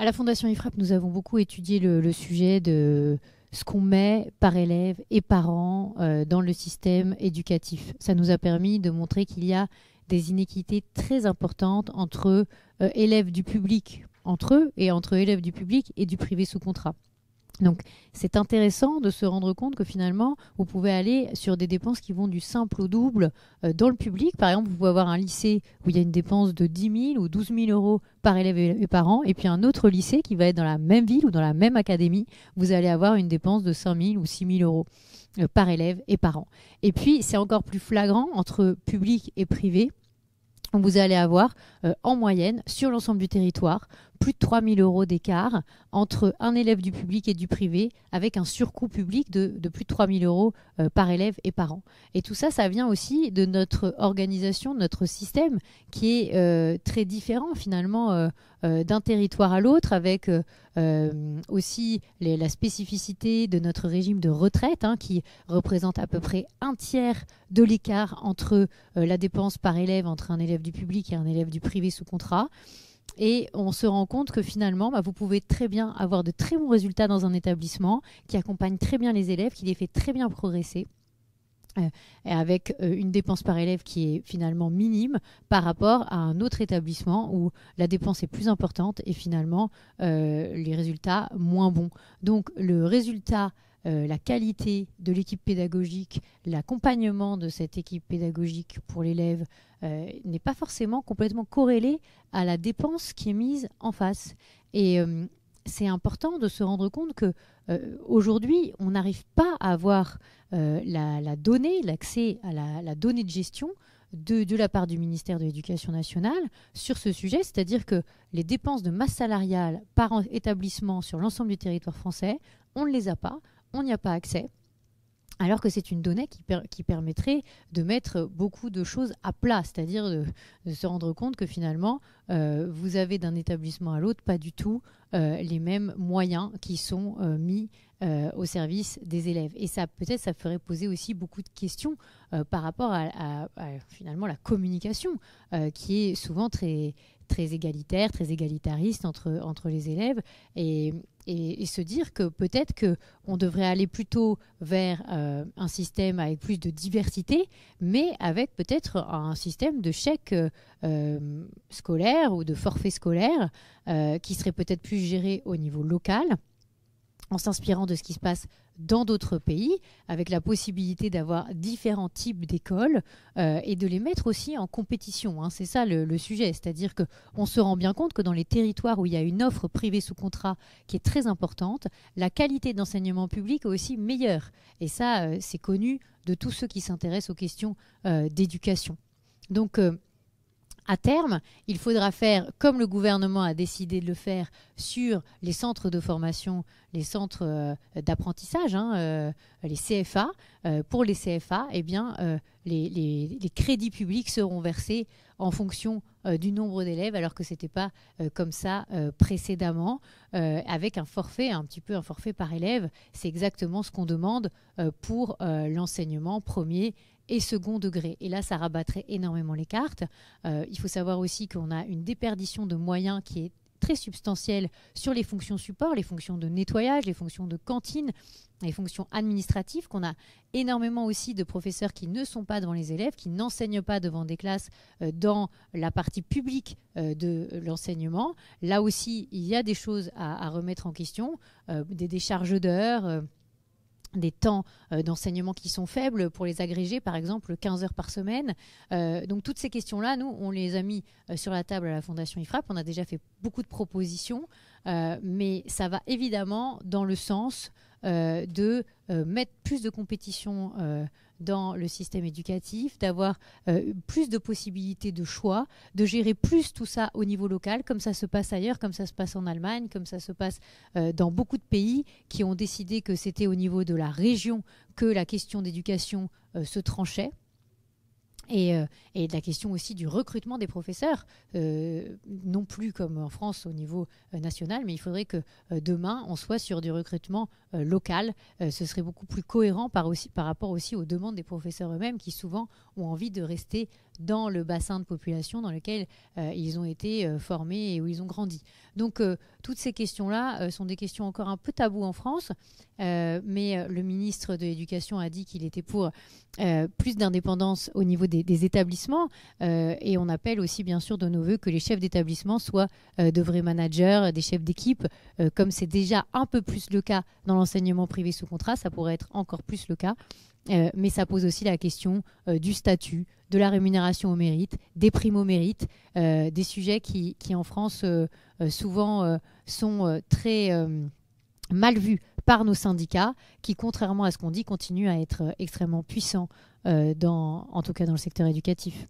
À la Fondation IFRAP, nous avons beaucoup étudié le sujet de ce qu'on met par élève et par an dans le système éducatif. Ça nous a permis de montrer qu'il y a des inéquités très importantes entre élèves du public, entre eux, et entre élèves du public et du privé sous contrat. Donc, c'est intéressant de se rendre compte que finalement, vous pouvez aller sur des dépenses qui vont du simple au double dans le public. Par exemple, vous pouvez avoir un lycée où il y a une dépense de 10 000 ou 12 000 euros par élève et par an, et puis un autre lycée qui va être dans la même ville ou dans la même académie, vous allez avoir une dépense de 5 000 ou 6 000 euros par élève et par an. Et puis, c'est encore plus flagrant entre public et privé. Vous allez avoir en moyenne, sur l'ensemble du territoire, plus de 3 000 euros d'écart entre un élève du public et du privé, avec un surcoût public de plus de 3 000 euros par élève et par an. Et tout ça, ça vient aussi de notre organisation, de notre système, qui est très différent finalement d'un territoire à l'autre, avec aussi la spécificité de notre régime de retraite, qui représente à peu près un tiers de l'écart entre la dépense par élève entre un élève du public et un élève du privé sous contrat. Et on se rend compte que finalement, vous pouvez très bien avoir de très bons résultats dans un établissement qui accompagne très bien les élèves, qui les fait très bien progresser, avec une dépense par élève qui est finalement minime par rapport à un autre établissement où la dépense est plus importante et finalement les résultats moins bons. Donc le résultat, la qualité de l'équipe pédagogique, l'accompagnement de cette équipe pédagogique pour l'élève n'est pas forcément complètement corrélé à la dépense qui est mise en face. Et c'est important de se rendre compte que aujourd'hui, on n'arrive pas à avoir la donnée, l'accès à la donnée de gestion de la part du ministère de l'Éducation nationale sur ce sujet, c'est-à-dire que les dépenses de masse salariale par établissement sur l'ensemble du territoire français, on ne les a pas, on n'y a pas accès. Alors que c'est une donnée qui permettrait de mettre beaucoup de choses à plat, c'est-à-dire de se rendre compte que finalement, vous avez d'un établissement à l'autre pas du tout les mêmes moyens qui sont mis au service des élèves. Et ça, peut-être, ça ferait poser aussi beaucoup de questions par rapport à finalement la communication, qui est souvent très égalitaire, très égalitariste entre les élèves, et se dire que peut-être qu'on devrait aller plutôt vers un système avec plus de diversité, mais avec peut-être un système de chèque scolaire ou de forfait scolaire qui serait peut-être plus géré au niveau local, en s'inspirant de ce qui se passe dans d'autres pays, avec la possibilité d'avoir différents types d'écoles et de les mettre aussi en compétition. C'est ça le sujet, c'est-à-dire qu'on se rend bien compte que dans les territoires où il y a une offre privée sous contrat qui est très importante, la qualité d'enseignement public est aussi meilleure. Et ça, c'est connu de tous ceux qui s'intéressent aux questions d'éducation. Donc, à terme, il faudra faire comme le gouvernement a décidé de le faire sur les centres de formation, les centres d'apprentissage, les CFA. Pour les CFA, les crédits publics seront versés en fonction du nombre d'élèves, alors que ce n'était pas comme ça précédemment, avec un forfait, un forfait par élève. C'est exactement ce qu'on demande pour l'enseignement premier et second degré. Et là, ça rabattrait énormément les cartes. Il faut savoir aussi qu'on a une déperdition de moyens qui est très substantielle sur les fonctions support, les fonctions de nettoyage, les fonctions de cantine, les fonctions administratives, qu'on a énormément aussi de professeurs qui ne sont pas devant les élèves, qui n'enseignent pas devant des classes dans la partie publique de l'enseignement. Là aussi, il y a des choses à remettre en question, des décharges d'heures, des temps d'enseignement qui sont faibles pour les agrégés, par exemple 15 heures par semaine. Donc toutes ces questions-là, nous, on les a mis sur la table à la Fondation IFRAP. On a déjà fait beaucoup de propositions, mais ça va évidemment dans le sens de mettre plus de compétition dans le système éducatif, d'avoir plus de possibilités de choix, de gérer plus tout ça au niveau local, comme ça se passe ailleurs, comme ça se passe en Allemagne, comme ça se passe dans beaucoup de pays qui ont décidé que c'était au niveau de la région que la question d'éducation se tranchait. Et de la question aussi du recrutement des professeurs, non plus comme en France au niveau national, mais il faudrait que demain on soit sur du recrutement local. Ce serait beaucoup plus cohérent par rapport aussi aux demandes des professeurs eux-mêmes qui souvent ont envie de rester dans le bassin de population dans lequel ils ont été formés et où ils ont grandi. Donc, toutes ces questions-là sont des questions encore un peu taboues en France, mais le ministre de l'Éducation a dit qu'il était pour plus d'indépendance au niveau des établissements, et on appelle aussi bien sûr de nos voeux que les chefs d'établissement soient de vrais managers, des chefs d'équipe, comme c'est déjà un peu plus le cas dans l'enseignement privé sous contrat, ça pourrait être encore plus le cas. Mais ça pose aussi la question du statut, de la rémunération au mérite, des primes au mérite, des sujets qui en France souvent sont très mal vus par nos syndicats, qui, contrairement à ce qu'on dit, continuent à être extrêmement puissants, en tout cas dans le secteur éducatif.